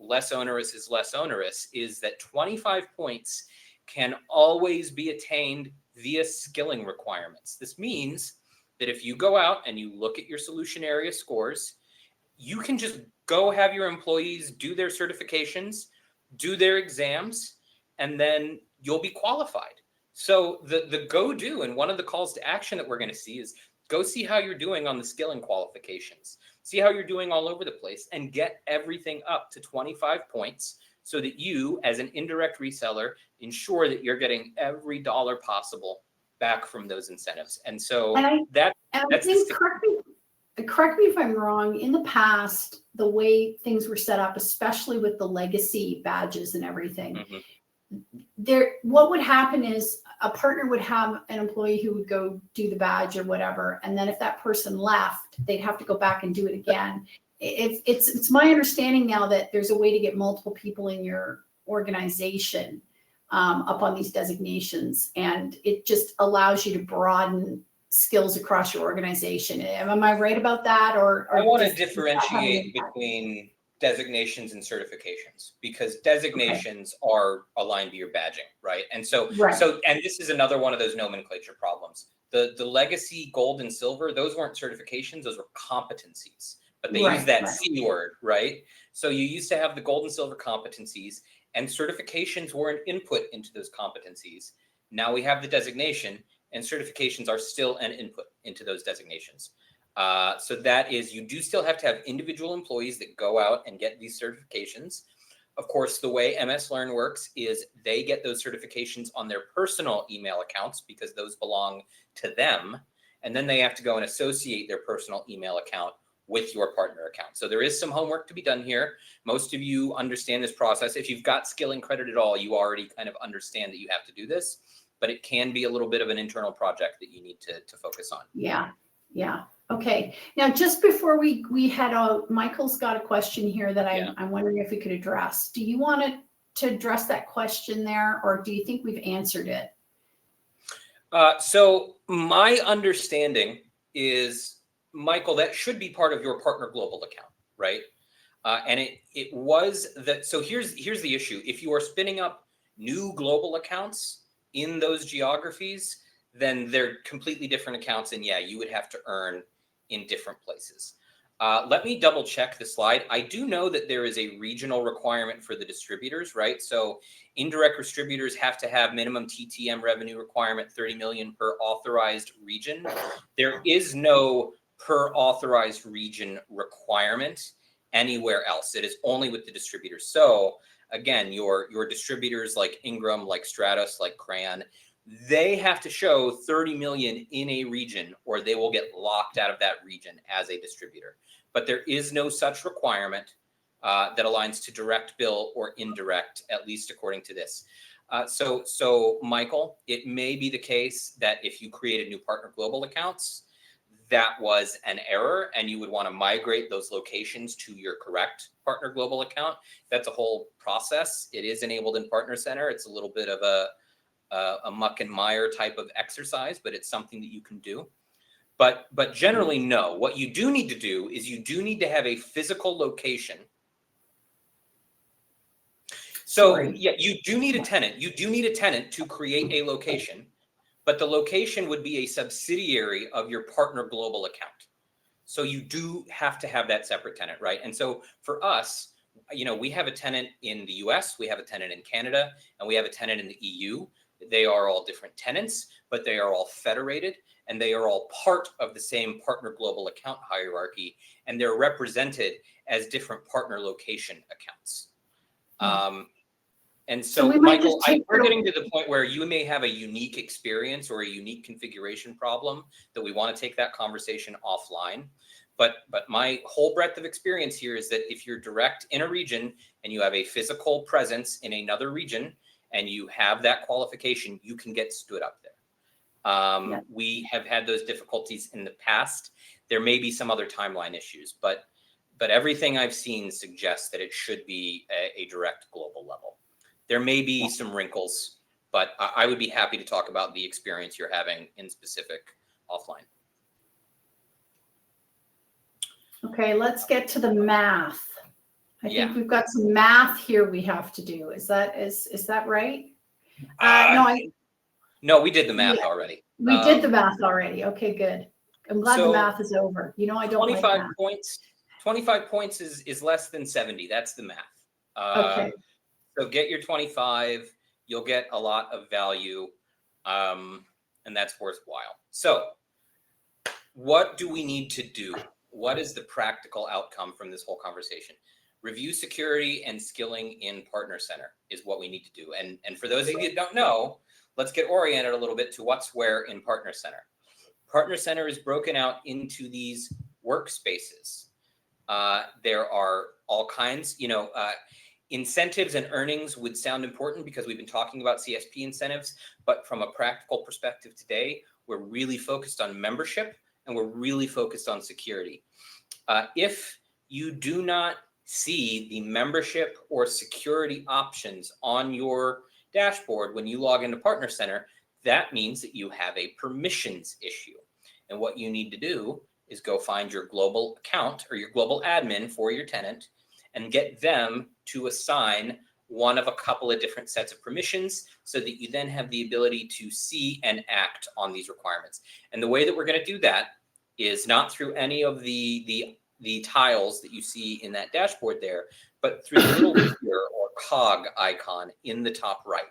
less onerous is less onerous, is that 25 points can always be attained via skilling requirements. This means that if you go out and you look at your solution area scores, you can just go have your employees do their certifications, do their exams, and then you'll be qualified. So the go-do, and one of the calls to action that we're going to see, is go see how you're doing on the skilling qualifications. see how you're doing all over the place, and get everything up to 25 points so that you, as an indirect reseller, ensure that you're getting every dollar possible back from those incentives. And so And I that's think, correct me if I'm wrong, in the past, the way things were set up, especially with the legacy badges and everything, what would happen is a partner would have an employee who would go do the badge or whatever, and then if that person left, they'd have to go back and do it again. It's my understanding now that there's a way to get multiple people in your organization up on these designations, and it just allows you to broaden skills across your organization. Am I right about that? Or I want to differentiate between designations and certifications, because designations are aligned to your badging, right? And so, and this is another one of those nomenclature problems. The legacy gold and silver, those weren't certifications, those were competencies, but they use that C word, right? So you used to have the gold and silver competencies, and certifications were an input into those competencies. Now we have the designation, and certifications are still an input into those designations. So that is, you do still have to have individual employees that go out and get these certifications. Of course, the way MS Learn works is they get those certifications on their personal email accounts because those belong to them. And then they have to go and associate their personal email account with your partner account. So there is some homework to be done here. Most of you understand this process. If you've got skill and credit at all, you already kind of understand that you have to do this, but it can be a little bit of an internal project that you need to focus on. Yeah. Okay. Now, just before we head out, Michael's got a question here that I'm wondering if we could address. Do you want to address that question there, or do you think we've answered it? So my understanding is, Michael, that should be part of your partner global account, right? And it was that. So here's the issue. If you are spinning up new global accounts in those geographies, then they're completely different accounts. And yeah, you would have to earn in different places. Let me double check the slide. I do know that there is a regional requirement for the distributors, right? So indirect distributors have to have minimum TTM revenue requirement, 30 million per authorized region. There is no per authorized region requirement anywhere else. It is only with the distributors. So again, your distributors like Ingram, like Stratus, like Crayon, they have to show 30 million in a region or they will get locked out of that region as a distributor. But there is no such requirement that aligns to direct bill or indirect, at least according to this. So Michael, it may be the case that if you created new partner global accounts, that was an error and you would want to migrate those locations to your correct partner global account. That's a whole process. It is enabled in Partner Center. It's a little bit of a muck and mire type of exercise, but it's something that you can do. But generally, no. What you do need to do is you do need to have a physical location. So yeah, you do need a tenant. You do need a tenant to create a location, but the location would be a subsidiary of your partner global account. So you do have to have that separate tenant, right? And so for us, we have a tenant in the US, we have a tenant in Canada, and we have a tenant in the EU. They are all different tenants, but they are all federated and they are all part of the same partner global account hierarchy, and they're represented as different partner location accounts. And so Michael, we're getting to the point where you may have a unique experience or a unique configuration problem that we want to take that conversation offline. But my whole breadth of experience here is that if you're direct in a region and you have a physical presence in another region and you have that qualification, you can get stood up there. We have had those difficulties in the past. There may be some other timeline issues, but everything I've seen suggests that it should be a direct global level. There may be some wrinkles, but I would be happy to talk about the experience you're having in specific offline. Okay, let's get to the math. I think we've got some math here we have to do. Is that right? No, we did the math already. We did the math already. Okay, good. I'm glad the math is over. I don't 25 like math. points. 25 points is less than 70. That's the math. Okay. So get your 25. You'll get a lot of value, and that's worthwhile. So what do we need to do? what is the practical outcome from this whole conversation? Review security and skilling in Partner Center is what we need to do. And for those of you that don't know, let's get oriented a little bit to what's where in Partner Center. Partner Center is broken out into these workspaces. There are all kinds, incentives and earnings would sound important because we've been talking about CSP incentives, but from a practical perspective today, we're really focused on membership and we're really focused on security. If you do not see the membership or security options on your dashboard when you log into Partner Center, that means that you have a permissions issue. And what you need to do is go find your global account or your global admin for your tenant and get them to assign one of a couple of different sets of permissions so that you then have the ability to see and act on these requirements. And the way that we're going to do that is not through any of the tiles that you see in that dashboard there, but through the little gear or cog icon in the top right.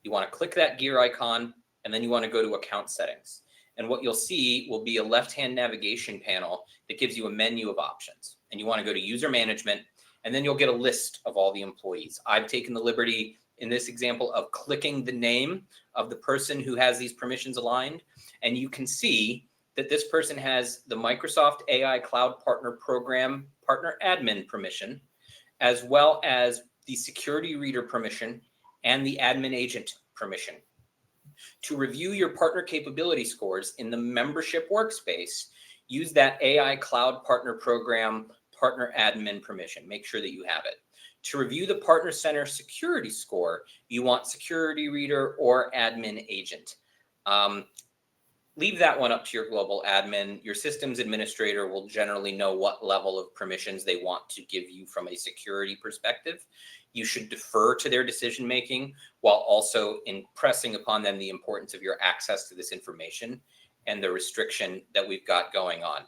You want to click that gear icon, and then you want to go to account settings. And what you'll see will be a left-hand navigation panel that gives you a menu of options. And you want to go to user management, and then you'll get a list of all the employees. I've taken the liberty in this example of clicking the name of the person who has these permissions aligned. And you can see that this person has the Microsoft AI Cloud Partner Program Partner Admin permission, as well as the security reader permission and the admin agent permission. To review your partner capability scores in the membership workspace, use that AI Cloud Partner Program Partner Admin permission. Make sure that you have it. To review the Partner Center security score, you want security reader or admin agent. Leave that one up to your global admin. Your systems administrator will generally know what level of permissions they want to give you from a security perspective. You should defer to their decision-making while also impressing upon them the importance of your access to this information and the restriction that we've got going on.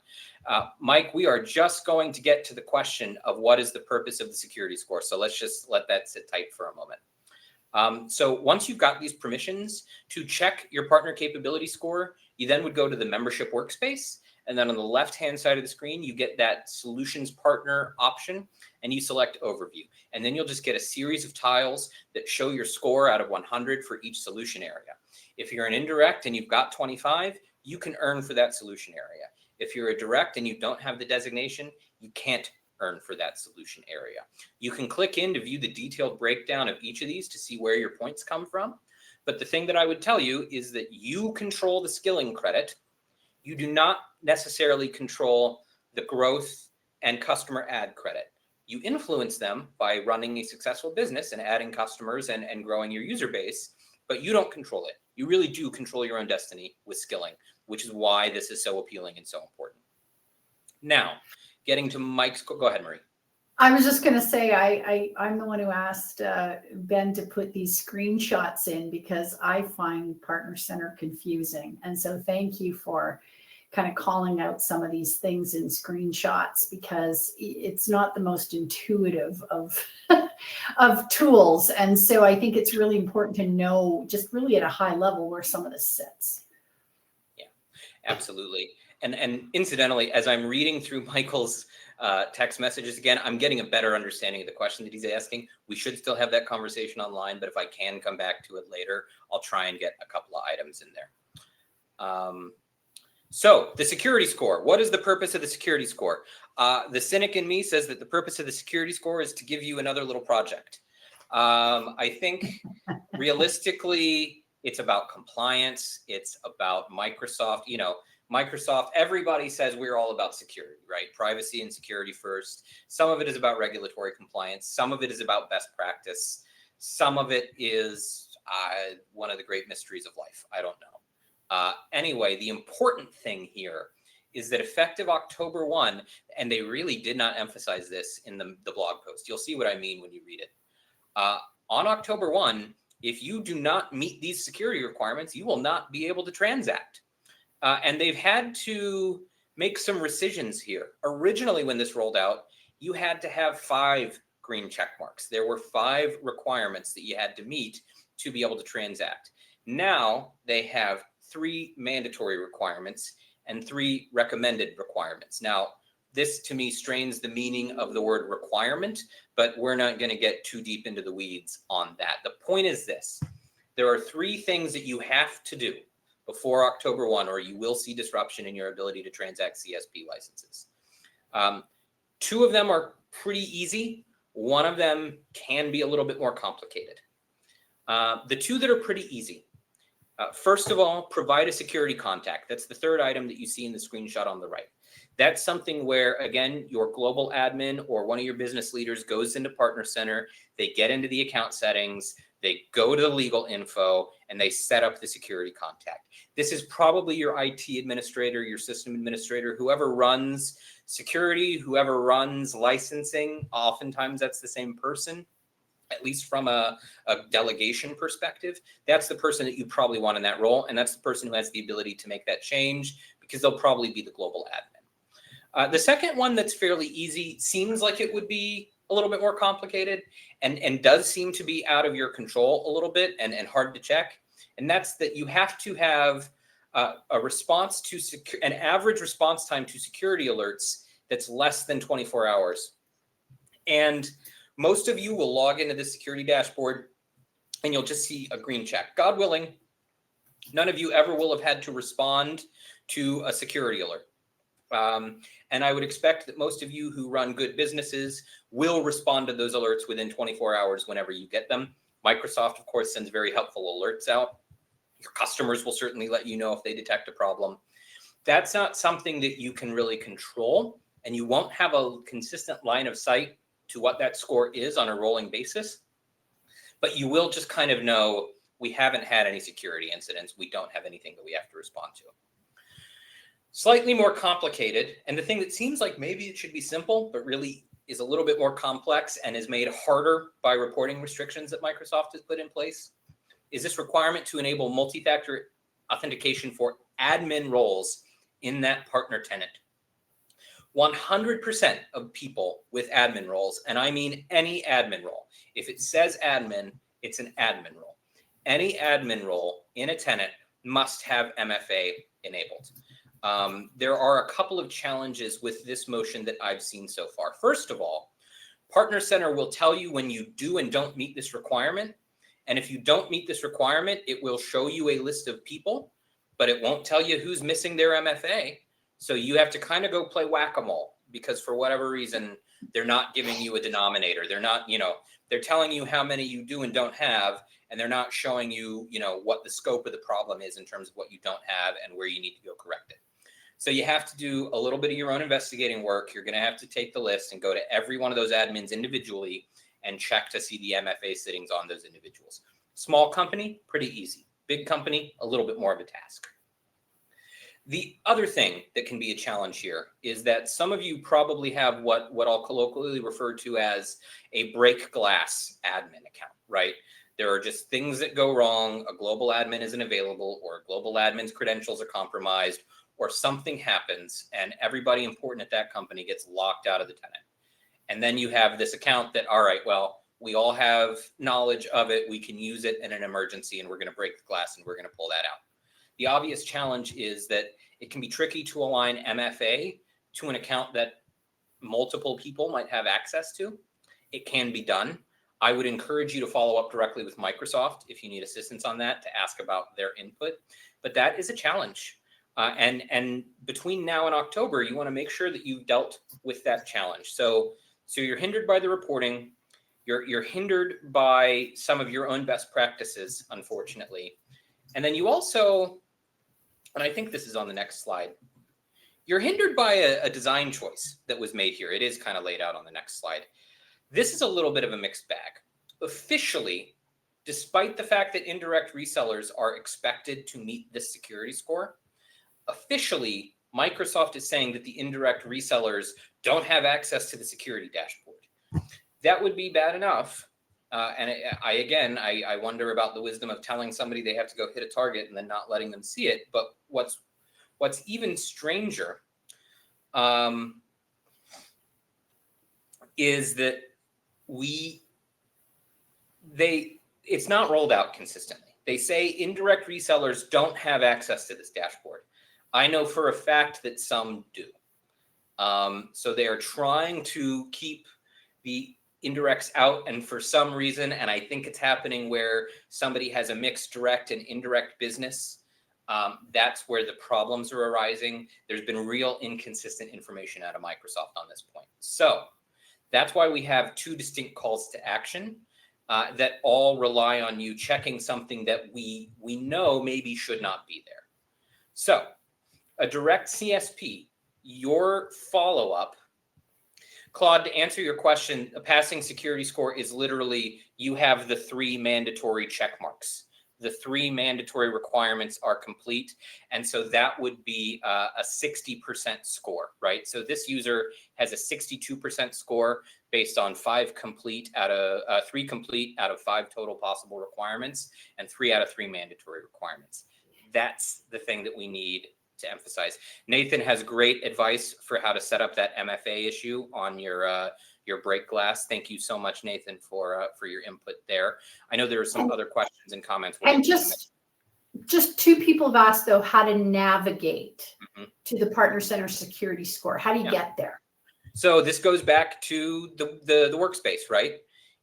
Mike, we are just going to get to the question of what is the purpose of the security score. So let's just let that sit tight for a moment. So once you've got these permissions to check your partner capability score, you then would go to the membership workspace. And then on the left-hand side of the screen, you get that solutions partner option and you select overview. And then you'll just get a series of tiles that show your score out of 100 for each solution area. If you're an indirect and you've got 25, you can earn for that solution area. If you're a direct and you don't have the designation, you can't earn for that solution area. You can click in to view the detailed breakdown of each of these to see where your points come from. But the thing that I would tell you is that you control the skilling credit. You do not necessarily control the growth and customer ad credit. You influence them by running a successful business and adding customers and growing your user base, but you don't control it. You really do control your own destiny with skilling, which is why this is so appealing and so important. Now, getting to Mike's, go ahead, Marie. I was just going to say, I'm the one who asked Ben to put these screenshots in because I find Partner Center confusing. And so thank you for kind of calling out some of these things in screenshots because it's not the most intuitive of, of tools. And so I think it's really important to know just really at a high level where some of this sits. Yeah, absolutely. And incidentally, as I'm reading through Michael's text messages again, I'm getting a better understanding of the question that he's asking. We should still have that conversation online, but if I can come back to it later, I'll try and get a couple of items in there. So the security score, what is the purpose of the security score? The cynic in me says that the purpose of the security score is to give you another little project. I think realistically, it's about compliance. It's about Microsoft, Microsoft, everybody says we're all about security, right? Privacy and security first. Some of it is about regulatory compliance. Some of it is about best practice. Some of it is one of the great mysteries of life. I don't know. Anyway, the important thing here is that effective October 1, and they really did not emphasize this in the blog post. You'll see what I mean when you read it. On October 1, if you do not meet these security requirements, you will not be able to transact. And they've had to make some rescissions here. Originally, when this rolled out, you had to have 5 green check marks. There were 5 requirements that you had to meet to be able to transact. Now they have 3 mandatory requirements and 3 recommended requirements. Now, This to me strains the meaning of the word requirement, but we're not going to get too deep into the weeds on that. The point is this: there are 3 things that you have to do before October 1, or you will see disruption in your ability to transact CSP licenses. 2 of them are pretty easy. One of them can be a little bit more complicated. The 2 that are pretty easy. First of all, provide a security contact. That's the 3rd item that you see in the screenshot on the right. That's something where, again, your global admin or one of your business leaders goes into Partner Center, they get into the account settings, they go to the legal info, and they set up the security contact. This is probably your IT administrator, your system administrator, whoever runs security, whoever runs licensing. Oftentimes that's the same person, at least from a delegation perspective. That's the person that you probably want in that role, and that's the person who has the ability to make that change, because they'll probably be the global admin. The second one that's fairly easy, seems like it would be a little bit more complicated, and does seem to be out of your control a little bit and hard to check. And that's that you have to have a response to an average response time to security alerts that's less than 24 hours. And most of you will log into the security dashboard and you'll just see a green check. God willing, none of you ever will have had to respond to a security alert. And I would expect that most of you who run good businesses will respond to those alerts within 24 hours whenever you get them. Microsoft, of course, sends very helpful alerts out. Your customers will certainly let you know if they detect a problem. That's not something that you can really control, and you won't have a consistent line of sight to what that score is on a rolling basis. But you will just kind of know, we haven't had any security incidents. We don't have anything that we have to respond to. Slightly more complicated, and the thing that seems like maybe it should be simple, but really is a little bit more complex and is made harder by reporting restrictions that Microsoft has put in place, is this requirement to enable multi-factor authentication for admin roles in that partner tenant. 100% of people with admin roles, and I mean any admin role, if it says admin, it's an admin role. Any admin role in a tenant must have MFA enabled. There are a couple of challenges with this motion that I've seen so far. First of all, Partner Center will tell you when you do and don't meet this requirement. And if you don't meet this requirement, it will show you a list of people, but it won't tell you who's missing their MFA. So you have to kind of go play whack-a-mole, because for whatever reason, they're not giving you a denominator. They're not, they're telling you how many you do and don't have, and they're not showing you, what the scope of the problem is in terms of what you don't have and where you need to go correct it. So you have to do a little bit of your own investigating work. You're going to have to take the list and go to every one of those admins individually and check to see the MFA sittings on those individuals. Small company, pretty easy. Big company, a little bit more of a task. The other thing that can be a challenge here is that some of you probably have what I'll colloquially refer to as a break glass admin account, right? There are just things that go wrong. A global admin isn't available, or a global admin's credentials are compromised, or something happens and everybody important at that company gets locked out of the tenant. And then you have this account that, all right, well, we all have knowledge of it. We can use it in an emergency, and we're going to break the glass and we're going to pull that out. The obvious challenge is that it can be tricky to align MFA to an account that multiple people might have access to. It can be done. I would encourage you to follow up directly with Microsoft if you need assistance on that, to ask about their input. But that is a challenge. And between now and October, you want to make sure that you've dealt with that challenge. So you're hindered by the reporting. You're hindered by some of your own best practices, unfortunately. And then you also, and I think this is on the next slide, you're hindered by a design choice that was made here. It is kind of laid out on the next slide. This is a little bit of a mixed bag. Officially, despite the fact that indirect resellers are expected to meet this security score, officially, Microsoft is saying that the indirect resellers don't have access to the security dashboard. That would be bad enough. And I wonder about the wisdom of telling somebody they have to go hit a target and then not letting them see it. But what's even stranger is that it's not rolled out consistently. They say indirect resellers don't have access to this dashboard. I know for a fact that some do. So they are trying to keep the indirects out, and for some reason, and I think it's happening where somebody has a mixed direct and indirect business, that's where the problems are arising. There's been real inconsistent information out of Microsoft on this point. So that's why we have two distinct calls to action that all rely on you checking something that we know maybe should not be there. So a direct CSP, your follow-up, Claude, to answer your question, a passing security score is literally you have the 3 mandatory check marks. The 3 mandatory requirements are complete. And so that would be a 60% score, right? So this user has a 62% score based on 3 complete out of 5 total possible requirements and 3 out of 3 mandatory requirements. That's the thing that we need to emphasize. Nathan has great advice for how to set up that MFA issue on your break glass. Thank you so much, Nathan, for your input there. I know there are some other questions and comments. And just 2 people have asked though how to navigate to the Partner Center security score. How do you get there? So this goes back to the workspace, right?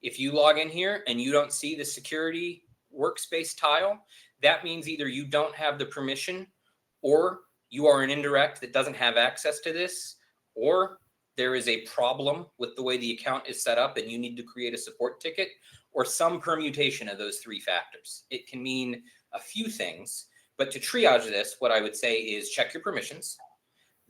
If you log in here and you don't see the security workspace tile, that means either you don't have the permission, or you are an indirect that doesn't have access to this, or there is a problem with the way the account is set up and you need to create a support ticket, or some permutation of those 3 factors. It can mean a few things, but to triage this, what I would say is check your permissions,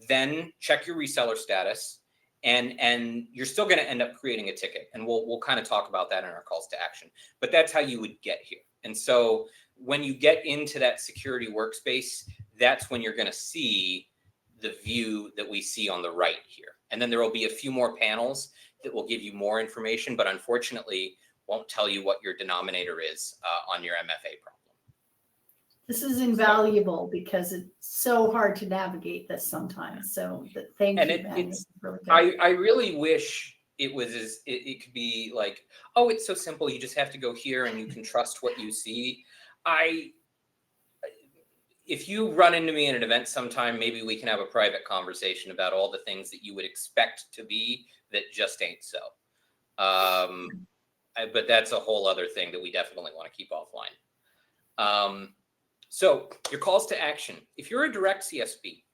then check your reseller status, and you're still going to end up creating a ticket. And we'll kind of talk about that in our calls to action, but that's how you would get here. And so when you get into that security workspace, that's when you're going to see the view that we see on the right here. And then there will be a few more panels that will give you more information, but unfortunately won't tell you what your denominator is on your MFA problem. This is invaluable because it's so hard to navigate this sometimes. So thank you, Ben. It's really good. I really wish it was it could be like, oh, it's so simple. You just have to go here and you can trust what you see. If you run into me in an event sometime, maybe we can have a private conversation about all the things that you would expect to be that just ain't so. But that's a whole other thing that we definitely want to keep offline. So your calls to action. If you're a direct CSP,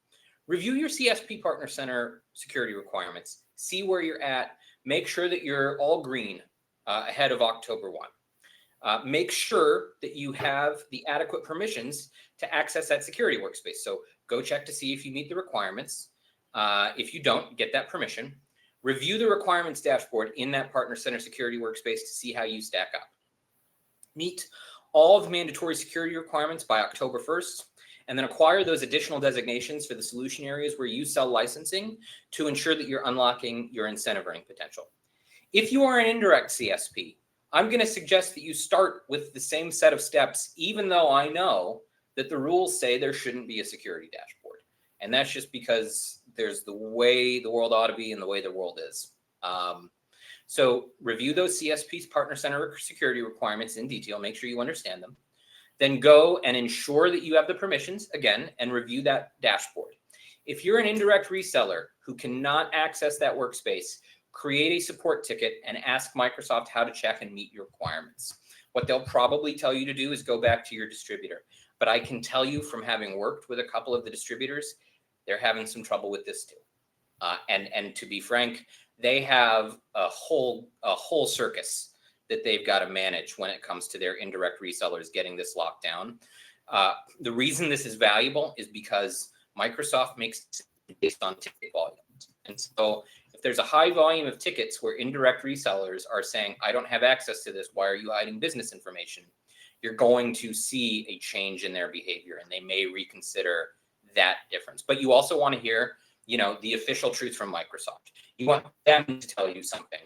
review your CSP Partner Center security requirements. See where you're at. Make sure that you're all green ahead of October 1. Make sure that you have the adequate permissions to access that security workspace. So go check to see if you meet the requirements. If you don't, get that permission. Review the requirements dashboard in that Partner Center security workspace to see how you stack up. Meet all of the mandatory security requirements by October 1st, and then acquire those additional designations for the solution areas where you sell licensing to ensure that you're unlocking your incentive earning potential. If you are an indirect CSP, I'm going to suggest that you start with the same set of steps, even though I know that the rules say there shouldn't be a security dashboard. And that's just because there's the way the world ought to be and the way the world is. So review those CSP's Partner Center security requirements in detail. Make sure you understand them. Then go and ensure that you have the permissions, again, and review that dashboard. If you're an indirect reseller who cannot access that workspace, create a support ticket and ask Microsoft how to check and meet your requirements. What they'll probably tell you to do is go back to your distributor. But I can tell you from having worked with a couple of the distributors, they're having some trouble with this too. And to be frank, they have a whole circus that they've got to manage when it comes to their indirect resellers getting this locked down. The reason this is valuable is because Microsoft makes it based on ticket volumes. And so if there's a high volume of tickets where indirect resellers are saying, I don't have access to this, why are you hiding business information? You're going to see a change in their behavior, and they may reconsider that difference. But you also want to hear, the official truth from Microsoft. You want them to tell you something.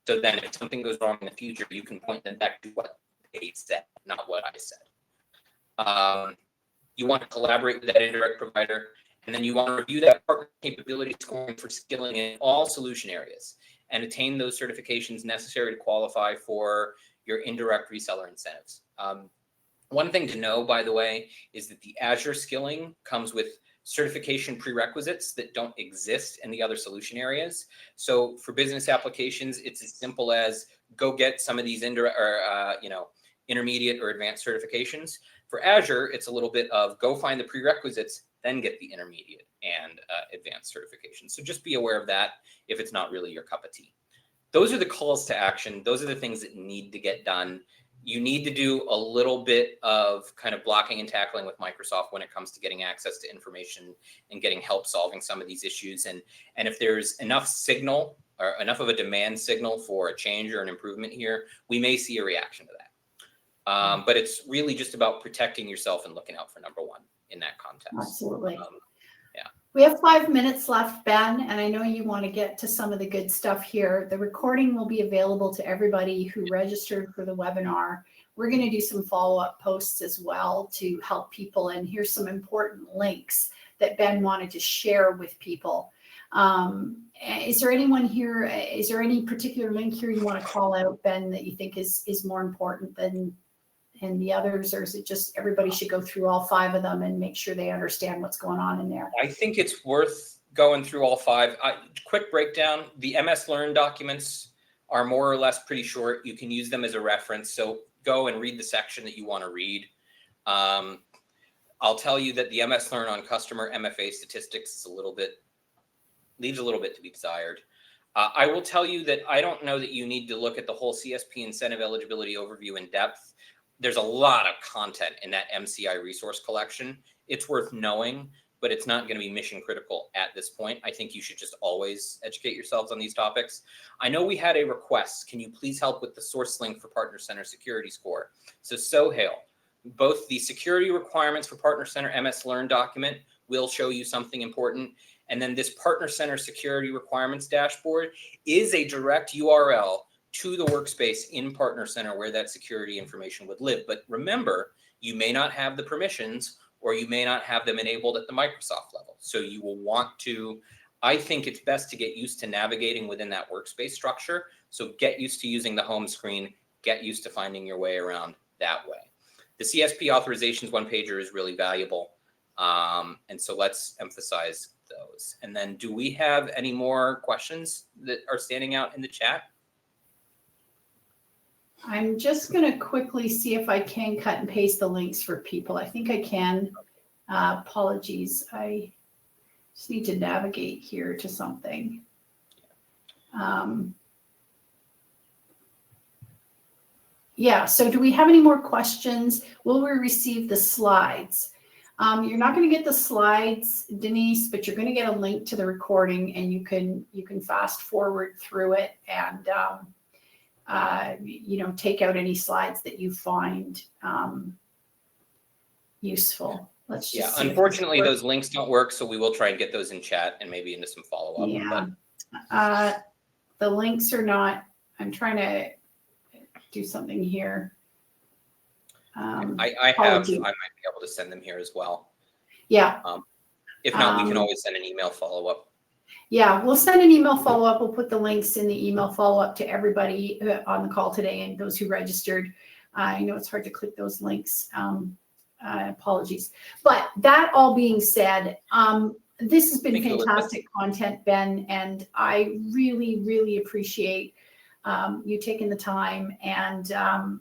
So then if something goes wrong in the future, you can point them back to what they said, not what I said. You want to collaborate with that indirect provider, and then you want to review that partner capability scoring for skilling in all solution areas and attain those certifications necessary to qualify for your indirect reseller incentives. One thing to know, by the way, is that the Azure skilling comes with certification prerequisites that don't exist in the other solution areas. So for business applications, it's as simple as go get some of these intermediate or advanced certifications. For Azure, it's a little bit of go find the prerequisites, then get the intermediate and advanced certifications. So just be aware of that if it's not really your cup of tea. Those are the calls to action. Those are the things that need to get done. You need to do a little bit of kind of blocking and tackling with Microsoft when it comes to getting access to information and getting help solving some of these issues. And if there's enough signal or enough of a demand signal for a change or an improvement here, we may see a reaction to that. But it's really just about protecting yourself and looking out for number one in that context. Absolutely. Yeah. We have 5 minutes left, Ben, and I know you want to get to some of the good stuff here. The recording will be available to everybody who registered for the webinar. We're going to do some follow-up posts as well to help people, and here's some important links that Ben wanted to share with people. Is there anyone here, is there any particular link here you want to call out, Ben, that you think is more important than the others, or is it just everybody should go through all 5 of them and make sure they understand what's going on in there? I think it's worth going through all 5. Quick breakdown, the MS Learn documents are more or less pretty short. You can use them as a reference. So go and read the section that you want to read. I'll tell you that the MS Learn on customer MFA statistics is leaves a little bit to be desired. I will tell you that I don't know that you need to look at the whole CSP incentive eligibility overview in depth. There's a lot of content in that MCI resource collection. It's worth knowing, but it's not going to be mission critical at this point. I think you should just always educate yourselves on these topics. I know we had a request. Can you please help with the source link for Partner Center Security Score? So Sohail, both the security requirements for Partner Center MS Learn document will show you something important. And then this Partner Center Security Requirements dashboard is a direct URL to the workspace in Partner Center where that security information would live. But remember, you may not have the permissions or you may not have them enabled at the Microsoft level. So you will want to, I think it's best to get used to navigating within that workspace structure. So get used to using the home screen, get used to finding your way around that way. The CSP authorizations one pager is really valuable. And so let's emphasize those. And then do we have any more questions that are standing out in the chat? I'm just going to quickly see if I can cut and paste the links for people. I think I can. Apologies. I just need to navigate here to something. Yeah, so do we have any more questions? Will we receive the slides? You're not going to get the slides, Denise, but you're going to get a link to the recording, and you can fast forward through it and take out any slides that you find useful. Let's just unfortunately those links don't work, so we will try and get those in chat and maybe into some follow-up. Yeah, the links are not. I'm trying to do something here. I might be able to send them here as well. Yeah. If not, we can always send an email follow-up. Yeah, we'll send an email follow-up. We'll put the links in the email follow-up to everybody on the call today and those who registered. I know it's hard to click those links. Apologies. But that all being said, this has been fantastic content, Ben, and I really, really appreciate you taking the time and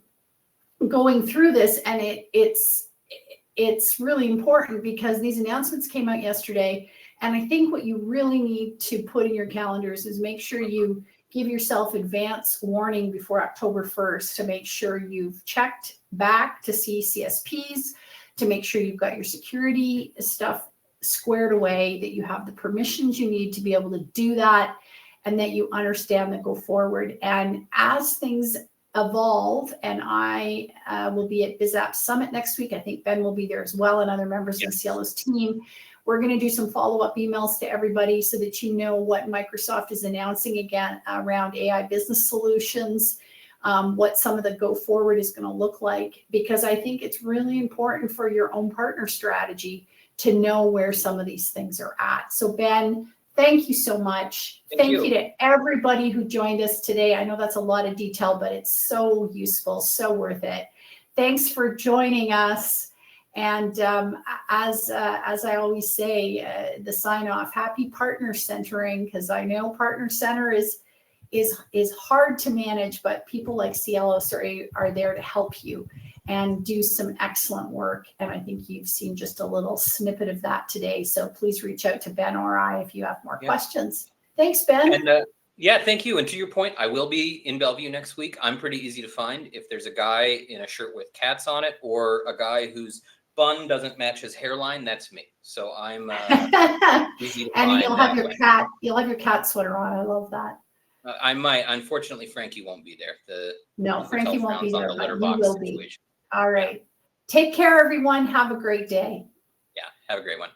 going through this. And it's really important because these announcements came out yesterday. And I think what you really need to put in your calendars is make sure you give yourself advance warning before October 1st to make sure you've checked back to see CSPs, to make sure you've got your security stuff squared away, that you have the permissions you need to be able to do that, and that you understand the go forward. And as things evolve, and I will be at BizApp Summit next week. I think Ben will be there as well, and other members of the Cielo's team. We're going to do some follow-up emails to everybody so that you know what Microsoft is announcing again around AI business solutions, what some of the go forward is going to look like, because I think it's really important for your own partner strategy to know where some of these things are at. So Ben, thank you so much. Thank you to everybody who joined us today. I know that's a lot of detail, but it's so useful, so worth it. Thanks for joining us. And as I always say, the sign off, happy partner centering, because I know partner center is hard to manage, but people like CLOs are there to help you and do some excellent work. And I think you've seen just a little snippet of that today. So please reach out to Ben or I if you have more questions. Thanks, Ben. And yeah, thank you. And to your point, I will be in Bellevue next week. I'm pretty easy to find. If there's a guy in a shirt with cats on it or a guy whose bun doesn't match his hairline, that's me. So I'm easy to and find. you'll have your cat sweater on. I love that. I might. Unfortunately, Frankie won't be there. No, Frankie won't be there, but you box will situation. be. All right. Take care, everyone. Have a great day. Yeah, have a great one.